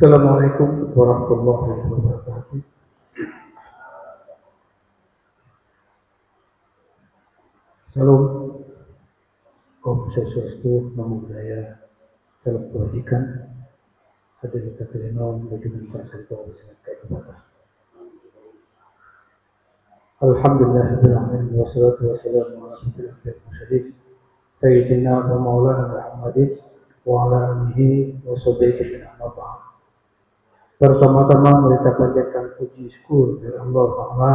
Assalamualaikum warahmatullahi wabarakatuh. Salam, Om Swastiastu, Namo Buddhaya, salam kebajikan, hadirin hadirin bagi perasaan kewajiban kehidupan. Alhamdulillahirrahmanirrahim, wassalatu wassalamu ala rasulillah Sayyidina wa maulana Muhammadin wa ala alihi wa sahbihi ajma'in. Pertama-tama kita panjatkan puji syukur kepada Allah Ta'ala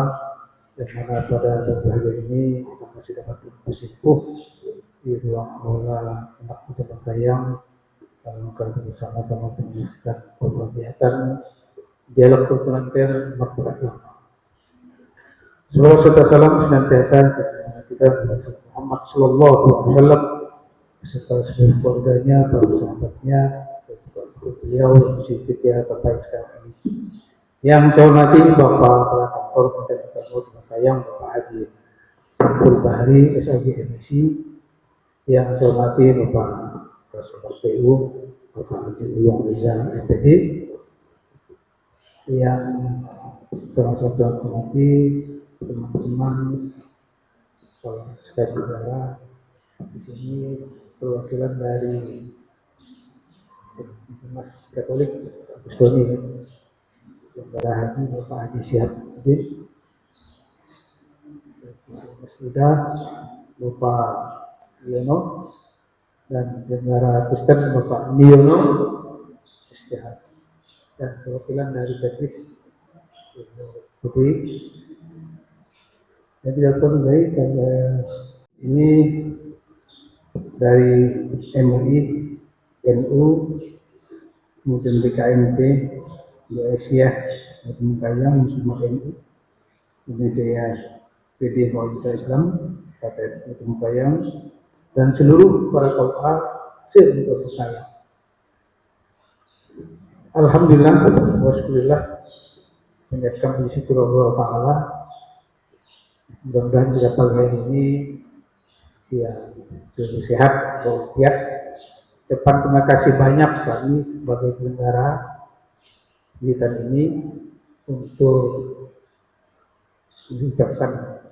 yang mana pada saat hari ini kita masih dapat bersimpuh di ruang aula anak muda Bantayang dalam rangka bersama-sama menyelesaikan kegiatan dialog dokumenter makhluk Islam. Semoga serta salam senantiasa kita Muhammad Sallallahu Alaihi Wasallam beserta seluruh keluarganya, para sahabatnya, beliau si setia terbaik sekarang ini. Yang saya hormati Bapak Kepala Kantor Kementerian Bantayang, Bapak Haji Abdul Bahri, SAG MSI. Yang saya hormati Bapak Presiden PU, Bapak Haji Uyong Rizal MPD. Yang saya hormati teman-teman saudara di sini perwakilan dari Mas Katolik Kristoni, Saudara Haji Bapak Haji Syihab Udin, Mas Uda, Bapak Yono, dan Saudara Kristen Bapak Niono Istihad, dan perwakilan dari Teknis Putri. Yang tidak terbaik karena ini dari MUI, NU, kemudian BKMT, Asia, Bantayang, Muslim NU, kemudian PD Maulida Islam, Partai Bantayang, dan seluruh para KUA se-Indonesia saya. Alhamdulillah, wassalillah, menjadikan puji syukur Allah Ta'ala. Mudah-mudahan pada pagi hari ini yang sehat, walafiat. Depan terima kasih banyak sekali sebagai penyelenggara kegiatan ini untuk mengucapkan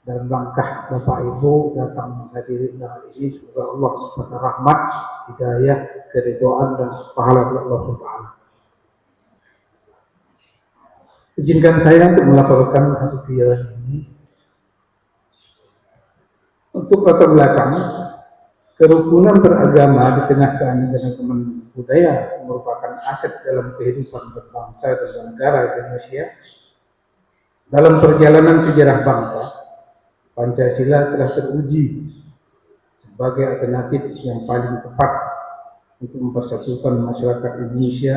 dalam langkah Bapak Ibu datang menghadiri hari ini. Semoga Allah memberikan rahmat, hidayah, keridhaan dan pahala dari Allah Subhanahu. Izinkan saya untuk melaporkan satu kegiatan ini. Untuk latar belakang, kerukunan beragama di tengah keanekaragaman budaya merupakan aset dalam kehidupan berbangsa dan negara Indonesia. Dalam perjalanan sejarah bangsa, Pancasila telah teruji sebagai alternatif yang paling tepat untuk mempersatukan masyarakat Indonesia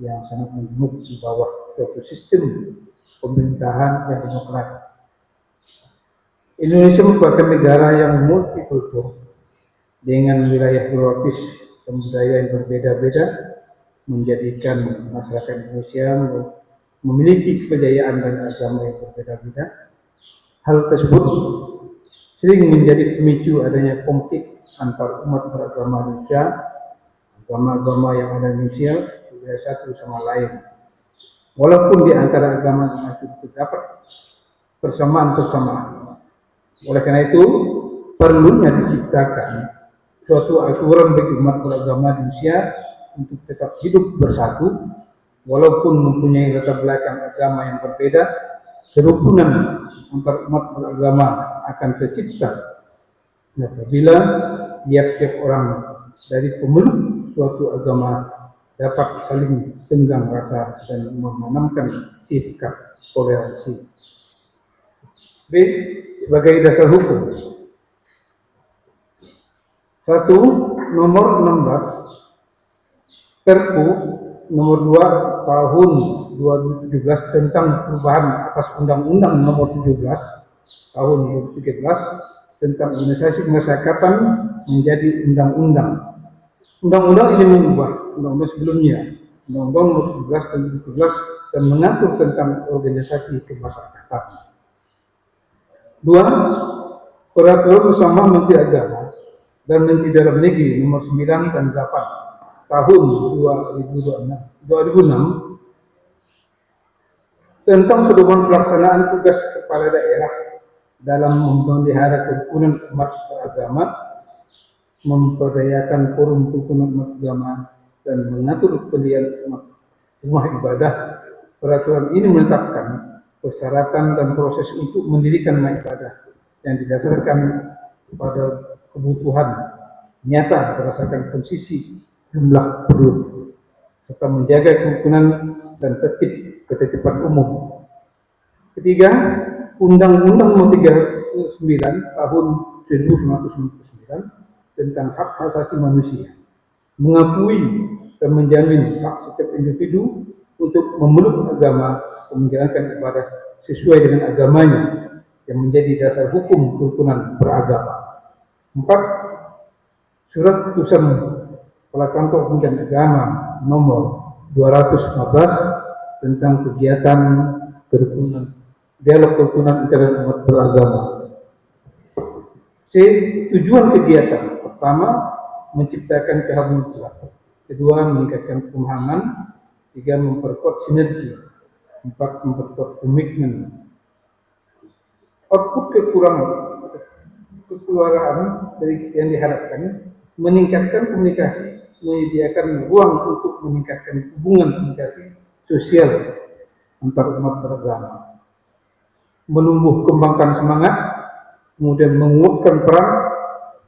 yang sangat mengemuk di bawah suatu sistem pemerintahan yang demokratis. Indonesia merupakan negara yang multikultur dengan wilayah geografis dan budaya yang berbeda-beda, menjadikan masyarakat Indonesia memiliki kebudayaan dan agama yang berbeda-beda. Hal tersebut sering menjadi pemicu adanya konflik antar umat beragama Indonesia, agama-agama yang ada di Indonesia berbeda satu sama lain. Walaupun di antara agama itu terdapat persamaan-persamaan. Oleh karena itu, perlunya diciptakan suatu aturan bagi umat beragama di Indonesia untuk tetap hidup bersatu, walaupun mempunyai latar belakang agama yang berbeda. Kerukunan antar umat beragama akan tercipta apabila tiap-tiap orang dari pemeluk suatu agama dapat saling tenggang rasa dan menanamkan sikap toleransi. B. Sebagai dasar hukum. 1. Nomor 16 Perpu nomor 2 tahun 2017 tentang perubahan atas Undang-Undang nomor 17 tahun 2013 tentang organisasi kemasyarakatan menjadi undang-undang. Undang-undang ini mengubah undang-undang sebelumnya, Undang-Undang nomor 17 tahun 2017, dan mengatur tentang organisasi kemasyarakatan. 2. Peraturan bersama Menteri Agama dan Menteri Dalam Negeri nomor 9 dan 8 tahun 2006 tentang pedoman pelaksanaan tugas kepala daerah dalam memelihara kerukunan umat beragama, memperdayakan forum kerukunan umat beragama, dan mengatur pendirian rumah ibadah. Peraturan ini menetapkan persyaratan dan proses untuk mendirikan rumah ibadah yang didasarkan pada kebutuhan nyata berdasarkan posisi jumlah penduduk, serta menjaga kerukunan dan ketertiban umum. Ketiga, Undang-Undang Nomor 39 Tahun 1999 tentang hak asasi manusia mengakui dan menjamin hak setiap individu untuk memeluk agama dan menjalankan ibadah sesuai dengan agamanya yang menjadi dasar hukum kerukunan beragama. 4. Surat Keputusan Kepala Kantor Kementerian Agama nomor 215 tentang kegiatan kerukunan dialog kerukunan antara umat beragama. C. Tujuan kegiatan: pertama, menciptakan keharmonisan; kedua, meningkatkan pemahaman; tiga, memperkuat sinergi; empat, memperkuat komitmen. Output kekeluargaan dari yang diharapkan: meningkatkan komunikasi, menyediakan ruang untuk meningkatkan hubungan komunikasi sosial antar umat beragama, menumbuh kembangkan semangat, kemudian menguatkan peran,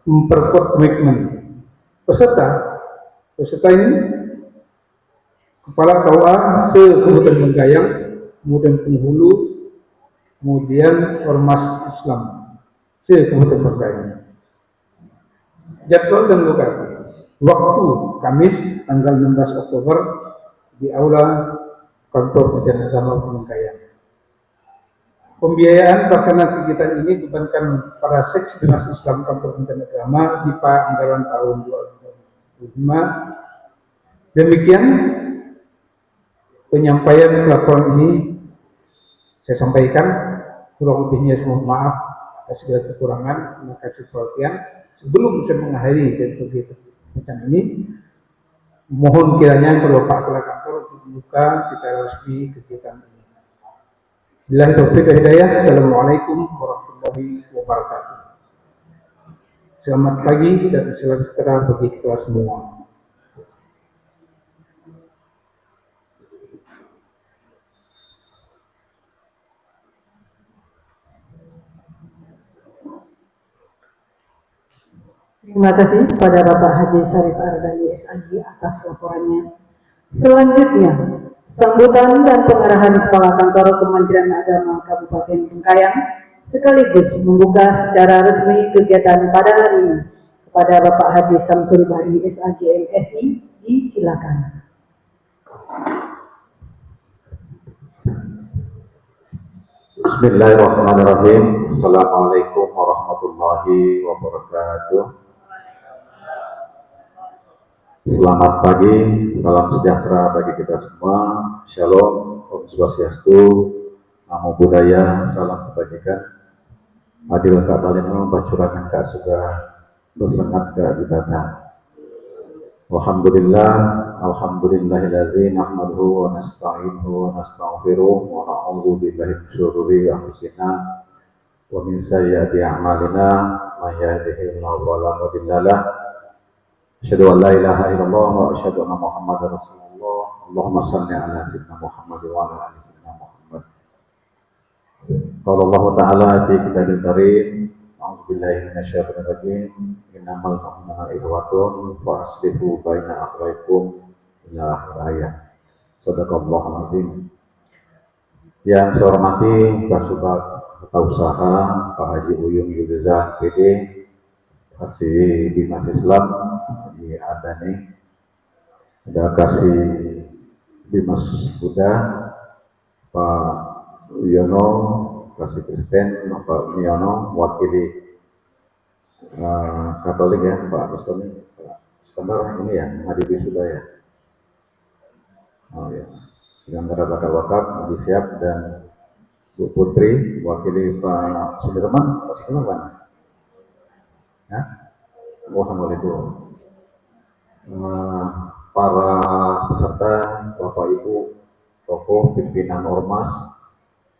memperkuat komitmen. Peserta ini kepala KUA se-Kabupaten Menggayang, kemudian penghulu, kemudian Ormas Islam se-Kabupaten Menggayang. Jadwal dan lokasi: waktu Kamis tanggal 16 Oktober di Aula Kantor Kementerian Agama Menggayang. Pembiayaan pelaksanaan kegiatan ini dibebankan pada Seksi Dinas Islam Kantor Kementerian Agama DIPA anggaran tahun 2025. Demikian penyampaian laporan ini saya sampaikan. Kurang lebihnya semua maaf atas segala kekurangan. Terima kasih perhatian. Sebelum saya mengakhiri dari kegiatan ini, mohon kiranya kalau Pak Kepala Kantor untuk membuka secara resmi kegiatan ini. Billahi taufiq wal hidayah. Assalamualaikum warahmatullahi wabarakatuh. Selamat pagi dan salam sejahtera bagi kita semua. Terima kasih kepada Bapak Haji Syarif Ardali SAG atas laporannya. Selanjutnya, sambutan dan pengarahan Kepala Kantor Kementerian Agama Kabupaten Bengkayang sekaligus membuka secara resmi kegiatan pada hari ini kepada Bapak Haji Samsul Bahri SAG MSI. Disilakan. Bismillahirrahmanirrahim. Assalamualaikum warahmatullahi wabarakatuh. Selamat pagi, salam sejahtera bagi kita semua. Shalom, Om Swastiastu, Namo Buddhaya, salam kebajikan. Adil Kak Balino, bacurangan Kak Suga, bersengat Kak Ibadah. Alhamdulillahilladzi nahmaduhu wa nasta'inuhu wa nastaghfiruh wa na'udzu billahi min syururi anfusina wa min sayyiati a'malina may yahdihillahu fala mudilla lahu asyhadu an la ilaha illallah wa asyhadu anna muhammadar rasulullah. Allahumma shalli ala sayyidina Muhammad wa ala ali sayyidina Muhammad. Qala Allah ta'ala fi kitabil karim, a'udzu billahi minasyaitonir rajim, innamal mu'minuna ikhwatun fa aslihu baina akhawaykum ila akhir ayat. Shadaqallahul azim. Yang saya hormati Pak Subag Usaha Pak Haji Uyung Yudza PD kasih Dinas Islam di Adani, ada kasih Dinas Buddha Pak Yono, kasih Kristen Pak Miono, wakili Katolik ya Pak Astoni, Iskandar ini ya menghadiri sudah ya. Oh ya, Penyelenggara Bakal Wakaf Haji Siap dan Bu Putri, wakili Pak Sudirman, Pak Sudirman. Ya, Assalamualaikum. para peserta, Bapak Ibu, tokoh pimpinan ormas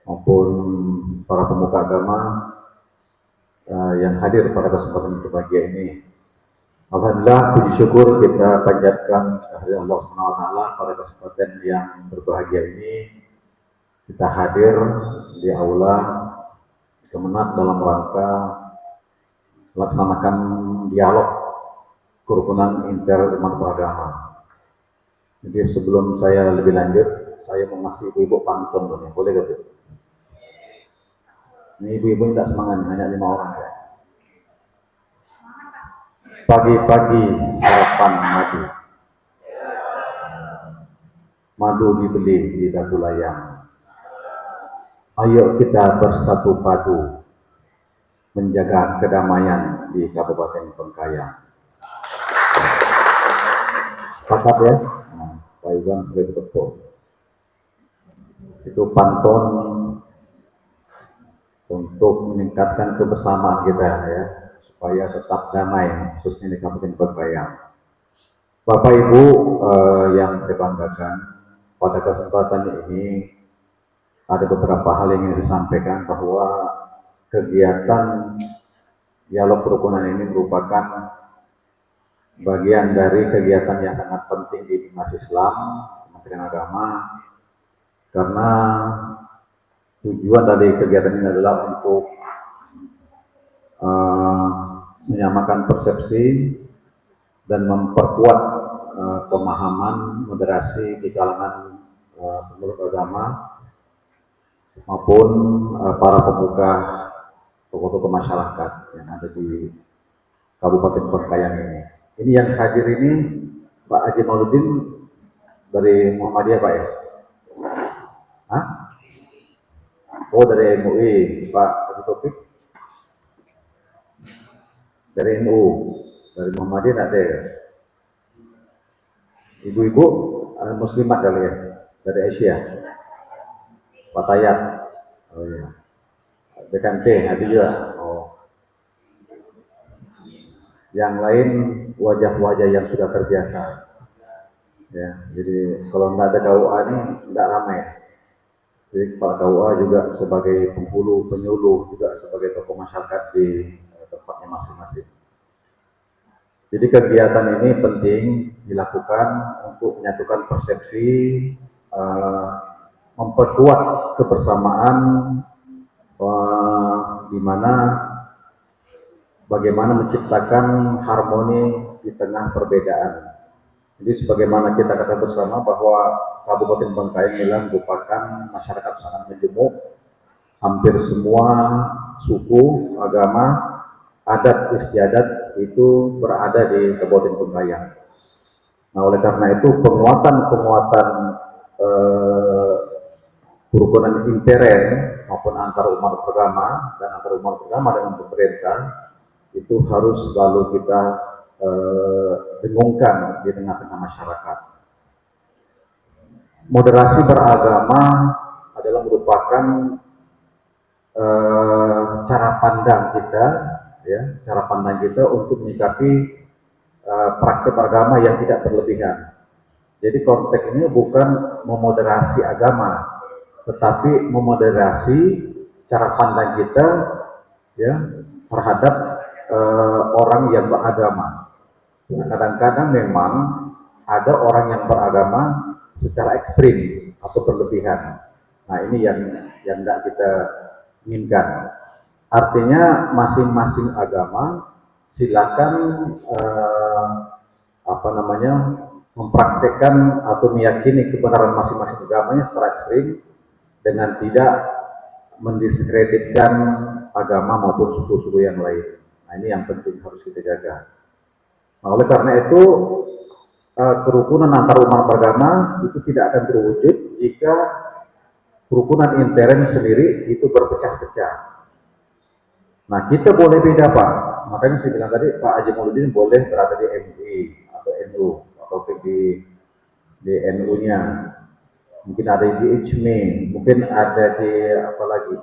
maupun para pemuka agama yang hadir pada kesempatan berbahagia ini. Alhamdulillah, puji syukur kita panjatkan kehadirat Allah SWT pada kesempatan yang berbahagia ini. Kita hadir di aula Kemenat dalam rangka melaksanakan dialog kerukunan interumat beragama. Jadi sebelum saya lebih lanjut, saya mau ngasih ibu-ibu pantun dulu, boleh gak tuh? Ini ibu-ibu tidak semangat, hanya 5 orang ya. Pagi-pagi sarapan madu, madu dibeli di Dagu Layang. Ayo kita bersatu padu menjaga kedamaian di Kabupaten Bengkayang. Pakat ya, Pak Iwan sebagai ketua. Itu pantun untuk meningkatkan kebersamaan kita ya, supaya tetap damai, khususnya di Kabupaten Bengkayang. Bapak Ibu yang saya banggakan, pada kesempatan ini ada beberapa hal yang ingin disampaikan, bahwa kegiatan dialog kerukunan ini merupakan bagian dari kegiatan yang sangat penting di Dinas Islam, Kementerian Agama, karena tujuan dari kegiatan ini adalah untuk menyamakan persepsi dan memperkuat pemahaman moderasi di kalangan pemeluk agama maupun para pemuka tokoh-tokoh masyarakat yang ada di Kabupaten Bengkayang ini. Ini yang hadir ini Pak Haji Mauludin dari Muhammadiyah Pak ya? Hah? Oh dari MUI, Pak Haji Taufik? Dari NU, dari Muhammadiyah tidak ada ya? Ibu-ibu muslimat kali ya? Dari Asia? Pak Tayat? Oh iya. Dekan T, ada juga? Oh. Yang lain wajah-wajah yang sudah terbiasa. Ya, jadi kalau tidak ada KUA ini tidak ramai. Jadi Kepala KUA juga sebagai penghulu, penyuluh, juga sebagai tokoh masyarakat di tempatnya masing-masing. Jadi kegiatan ini penting dilakukan untuk menyatukan persepsi, memperkuat kebersamaan, di mana bagaimana menciptakan harmoni di tengah perbedaan. Jadi sebagaimana kita katakan bersama bahwa Kabupaten Bengkayang ini merupakan masyarakat sangat majemuk, hampir semua suku, agama, adat istiadat itu berada di Kabupaten Bengkayang. Nah, oleh karena itu penguatan kerukunan intern maupun antar umat beragama dan antar umat beragama dengan pemerintah itu harus selalu kita dengungkan di tengah-tengah masyarakat. Moderasi beragama adalah merupakan cara pandang kita, ya, cara pandang kita untuk menyikapi praktek agama yang tidak berlebihan. Jadi konteks ini bukan memoderasi agama, tetapi memoderasi cara pandang kita, ya, terhadap orang yang beragama. Nah, kadang-kadang memang ada orang yang beragama secara ekstrim atau berlebihan. Nah, ini yang tidak kita inginkan. Artinya masing-masing agama silakan mempraktekkan atau meyakini kebenaran masing-masing agamanya secara ekstrim dengan tidak mendiskreditkan agama maupun suku-suku yang lain. Nah, ini yang penting harus kita jaga. Nah, oleh karena itu kerukunan antar umat beragama itu tidak akan terwujud jika kerukunan intern sendiri itu berpecah-pecah. Nah, kita boleh beda Pak. Makanya saya bilang tadi Pak Haji Mauludin boleh berada di MUI atau NU atau di NU-nya. Mungkin ada di IJMI, mungkin ada di apa lagi.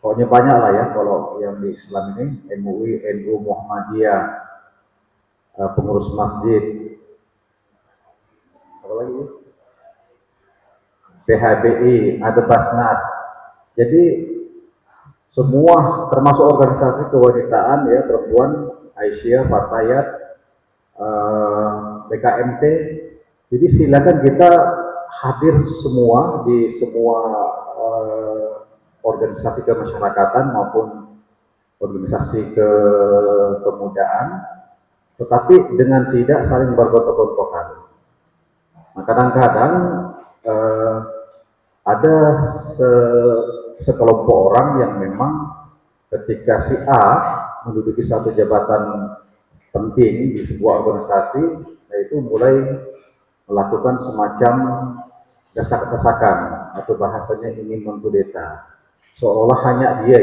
Pokoknya banyak lah ya kalau yang di Islam ini, MUI, NU, Muhammadiyah. pengurus masjid, apa lagi? PHBI, ada Basnas. Jadi semua termasuk organisasi kewanitaan ya perempuan, Aisyah, Fatayat, BKMT. Jadi silakan kita hadir semua di semua organisasi kemasyarakatan maupun organisasi kemudaan, tetapi dengan tidak saling bergontok-gontokan. Nah, kadang-kadang ada sekelompok orang yang memang ketika si A menduduki satu jabatan penting di sebuah organisasi, yaitu mulai melakukan semacam desak-desakan atau bahasanya ingin mengkudeta, seolah hanya dia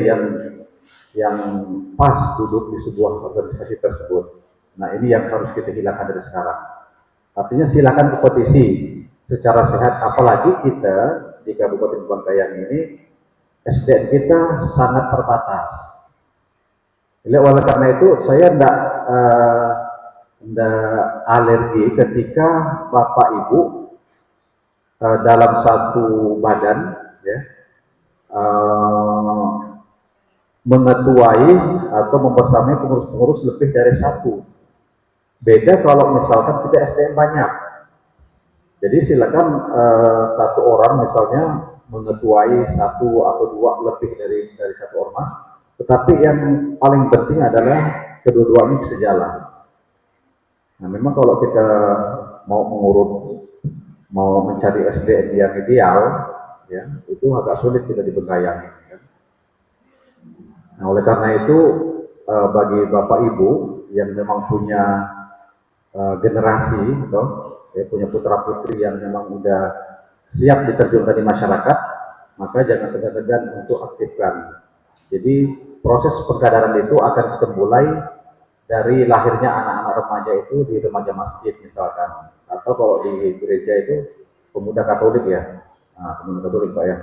yang pas duduk di sebuah organisasi tersebut. Nah, ini yang harus kita hilangkan dari sekarang. Artinya silakan kompetisi secara sehat, apalagi kita di Kabupaten Bangkayang ini SDM kita sangat terbatas. Oleh karena itu saya tidak alergi ketika Bapak Ibu dalam satu badan ya mengetuai atau membersamai pengurus-pengurus lebih dari satu. Beda kalau misalkan kita SDM banyak. Jadi silakan satu orang misalnya mengetuai satu atau dua lebih dari satu ormas, tetapi yang paling penting adalah kedua-duanya bisa jalan. Nah, memang kalau kita mau mencari SDM yang ideal, ya itu agak sulit kita di Bengkayang. Ya. Nah, oleh karena itu bagi Bapak Ibu yang memang punya generasi atau punya putra putri yang memang udah siap diterjunkan di masyarakat, maka jangan segan-segan untuk aktifkan. Jadi proses pengkaderan itu akan dimulai dari lahirnya anak-anak remaja itu di remaja masjid misalkan, atau kalau di gereja itu pemuda Katolik ya, pemuda Katolik Pak ya.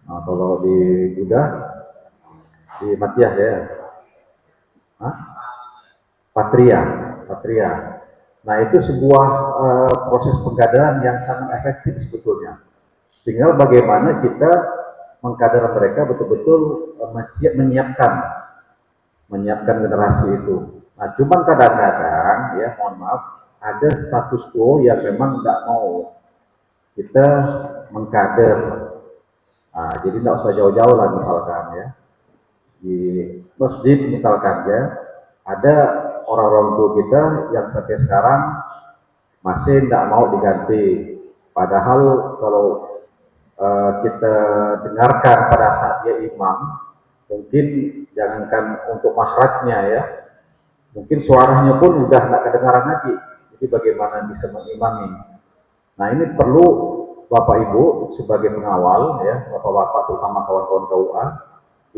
Nah, kalau di Buddha di Matiah ya, Patria. Nah, itu sebuah proses pengkaderan yang sangat efektif sebetulnya. Tinggal bagaimana kita mengkader mereka betul-betul menyiapkan generasi itu. Nah, cuman kadang-kadang ya mohon maaf ada status quo yang memang nggak mau kita mengkader. Nah, jadi nggak usah jauh-jauh lah misalkan ya di masjid misalkan ya ada orang-orang tua kita yang sampai sekarang masih tidak mau diganti. Padahal kalau kita dengarkan pada saat dia imam, mungkin jangankan untuk mahrajnya ya, mungkin suaranya pun udah tidak kedengaran lagi. Jadi bagaimana bisa mengimami? Nah, ini perlu Bapak Ibu sebagai pengawal ya, Bapak-bapak terutama kawan-kawan KUA,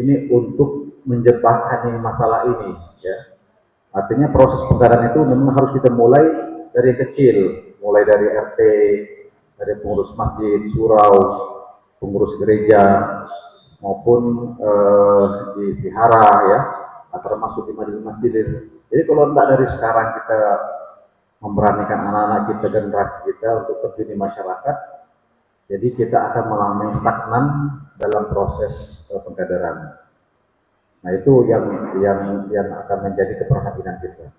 ini untuk menjembatani masalah ini ya. Artinya proses pengkaderan itu memang harus kita mulai dari kecil, mulai dari RT, dari pengurus masjid, surau, pengurus gereja, maupun di vihara ya, termasuk di majelis masjid. Jadi kalau tidak dari sekarang kita memberanikan anak-anak kita, generasi kita untuk terjun di masyarakat, jadi kita akan mengalami stagnan dalam proses pengkaderan. Nah, itu yang akan menjadi keprihatinan kita.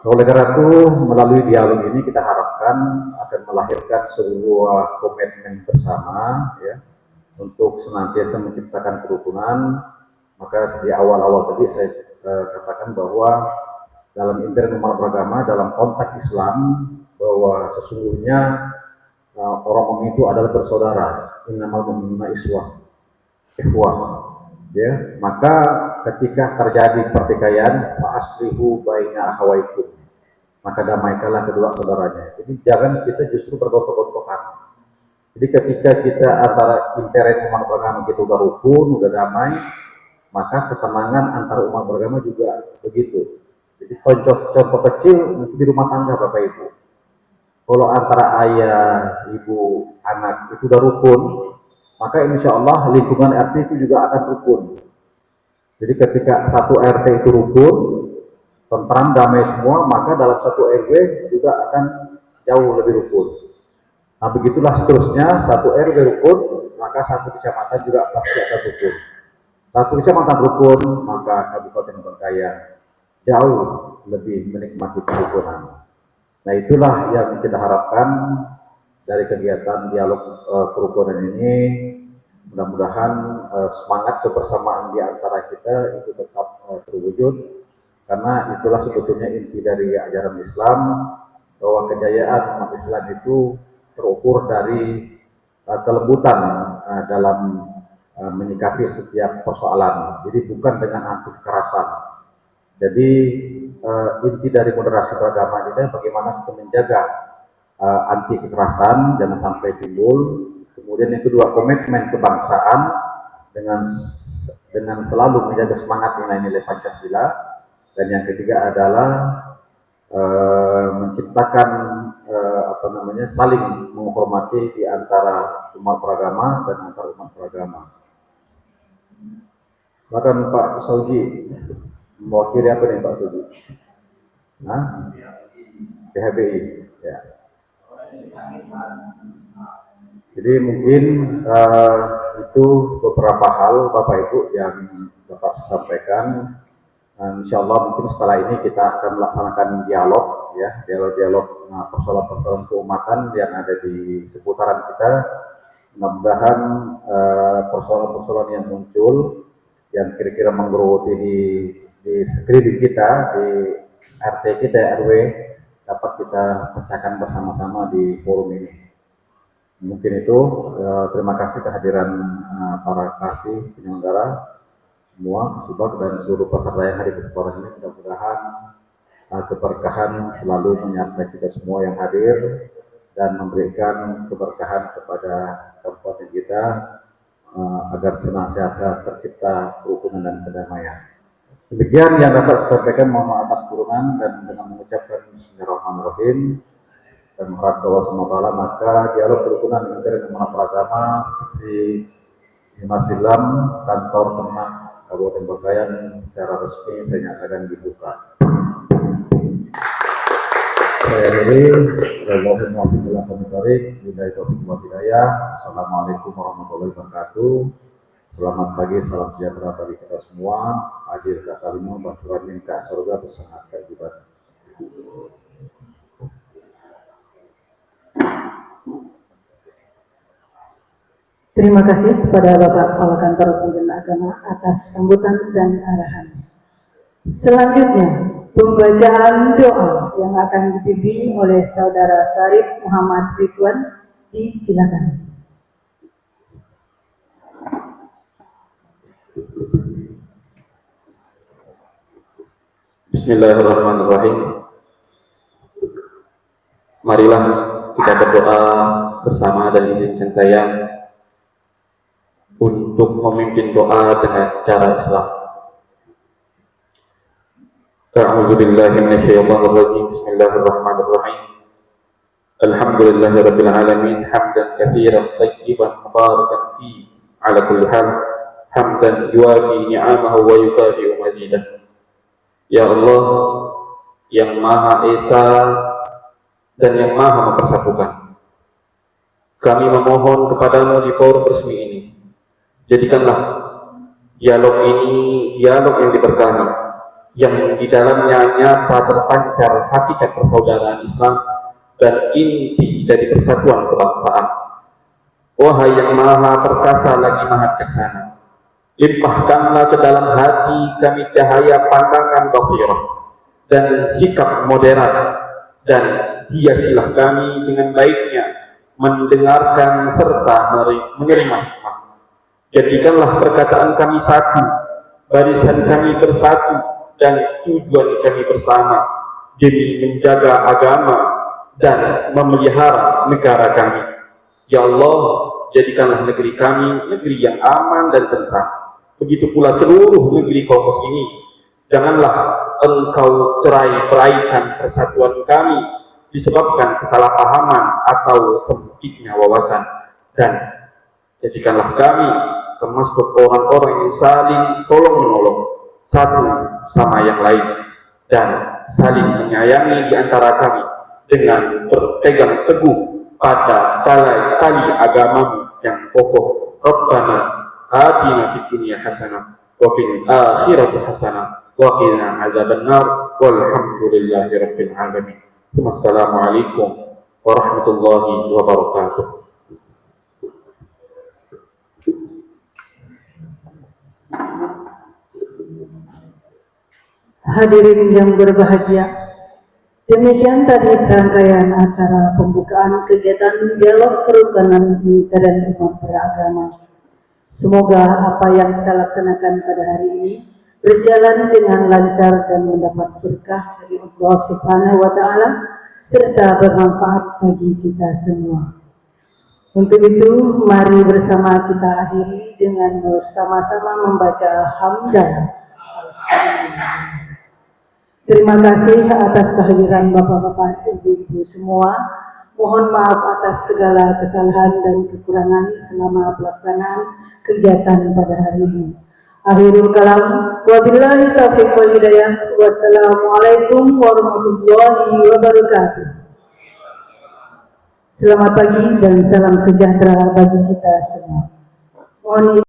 Oleh karena itu, melalui dialog ini kita harapkan akan melahirkan sebuah komitmen bersama ya untuk senantiasa menciptakan kerukunan. Maka di awal-awal tadi saya katakan bahwa dalam intern umat beragama, dalam konteks Islam, bahwa sesungguhnya orang itu adalah bersaudara. Innamal mu'minuna ikhwah. Ya, maka ketika terjadi pertikaian, fa'aslihu baina akhawaikum, maka damaikanlah kedua saudaranya. Jadi jangan kita justru bergontok-gontokan. Jadi ketika kita antara intern umat beragama kita udah rukun, udah damai, maka ketenangan antara umat beragama juga begitu. Jadi contoh kecil di rumah tangga Bapak Ibu. Kalau antara ayah, ibu, anak itu udah rukun, maka insya Allah lingkungan RT itu juga akan rukun. Jadi ketika satu RT itu rukun, tentram, damai semua, maka dalam satu RW juga akan jauh lebih rukun. Nah begitulah seterusnya, satu RW rukun, maka satu kecamatan juga pasti akan rukun. Satu kecamatan rukun, maka Kabupaten Bengkayang jauh lebih menikmati kerukunan. Nah itulah yang kita harapkan dari kegiatan dialog kerukunan ini. Mudah-mudahan semangat kebersamaan di antara kita itu tetap terwujud, karena itulah sebetulnya inti dari ajaran Islam, bahwa kejayaan umat Islam itu terukur dari kelembutan dalam menyikapi setiap persoalan. Jadi bukan dengan anti kekerasan. Jadi inti dari moderasi beragama ini bagaimana kita menjaga anti kekerasan jangan sampai timbul. Kemudian yang kedua, komitmen kebangsaan dengan selalu menjaga semangat nilai-nilai Pancasila. Dan yang ketiga adalah menciptakan saling menghormati di antara umat beragama dan antar umat beragama. Bahkan Pak Sauji mewakili apa nih Pak Sauji? PHBI. Ya. Jadi mungkin itu beberapa hal Bapak Ibu yang dapat saya sampaikan. Insya Allah mungkin setelah ini kita akan melaksanakan dialog, ya, dialog persoalan-persoalan keumatan yang ada di seputaran kita. Mudah-mudahan persoalan-persoalan yang muncul, yang kira-kira menggerogoti di sekeliling kita, di RT kita, RW, dapat kita pecahkan bersama-sama di forum ini. Mungkin itu, terima kasih kehadiran para kasih penyelenggara semua, Subak dan seluruh peserta yang hadir di forum ini. Mudah-mudahan keberkahan selalu menyertai kita semua yang hadir dan memberikan keberkahan kepada kabupaten kita agar senantiasa tercipta kerukunan dan kedamaian. Demikian yang dapat saya sampaikan, mohon maaf atas kurungan, dan dengan mengucapkan Bismillahirrahmanirrahim dan mengharap Allah SWT, maka dialog kerukunan dengan umat beragama seperti Mas Silam, kantor Kemenang Kabupaten Bengkayang secara resmi saya nyatakan dibuka. Saya akhiri, Assalamualaikum warahmatullahi wabarakatuh. Selamat pagi, salam sejahtera bagi kita semua. Hadir ke kalimu, baturan minta surga bersangat kehidupan. Terima kasih kepada Bapak Kepala Kantor Pembina Agama atas sambutan dan arahan. Selanjutnya, pembacaan doa yang akan dipimpin oleh Saudara Syarif Muhammad Ridwan. Silakan. Bismillahirrahmanirrahim. Marilah kita berdoa bersama dan izinkan saya untuk memimpin doa dengan cara Islam. A'udzu billahi minasyaitonir rajim. Bismillahirrahmanirrahim. Alhamdulillahirabbil alamin, hamdan katsiran thayyiban mubarakan fi ala kulli hal, hamdan yuwafi ni'amahu wa yukafi'u mazidah. Ya Allah yang Maha Esa dan yang Maha mempersatukan, kami memohon kepadamu di forum resmi ini, jadikanlah dialog ini dialog yang diberkahi, yang di dalamnya nyata terpancar hakikat persaudaraan Islam dan inti dari persatuan kebangsaan. Wahai yang Maha Perkasa lagi Maha Bijaksana, limpahkanlah ke dalam hati kami cahaya pandangan basirah dan sikap moderat, dan hiasilah kami dengan baiknya mendengarkan serta menerima hikmah. Jadikanlah perkataan kami satu, barisan kami bersatu, dan tujuan kami bersama demi menjaga agama dan memelihara negara kami. Ya Allah, jadikanlah negeri kami negeri yang aman dan tentram. Begitu pula seluruh negeri kaum muslimin. Janganlah Engkau cerai-beraikan persatuan kami disebabkan kesalahpahaman atau sempitnya wawasan, dan jadikanlah kami termasuk orang-orang yang saling tolong menolong satu sama yang lain. dan saling menyayangi di antara kami dengan berpegang teguh pada tali agamamu yang kokoh. Rabbana atina fid dunya hasanah wa fil akhirati hasanah wa qina adzabannar walhamdulillahi rabbil alamin. Wassalamualaikum warahmatullahi wabarakatuh. Hadirin yang berbahagia, demikian tadi serangkaian acara pembukaan kegiatan dialog kerukunan dan umat beragama. Semoga apa yang kita laksanakan pada hari ini berjalan dengan lancar dan mendapat berkah dari Allah Subhanahu wa Ta'ala serta bermanfaat bagi kita semua. Untuk itu, mari bersama kita akhiri dengan bersama-sama membaca hamdalah. Terima kasih atas kehadiran Bapak-bapak, Ibu-ibu semua. Mohon maaf atas segala kesalahan dan kekurangan selama pelaksanaan kegiatan pada hari ini. Akhirul kalam, wabillahi taufiq wal hidayah. Wassalamualaikum warahmatullahi wabarakatuh. Selamat pagi dan salam sejahtera bagi kita semua. Mohon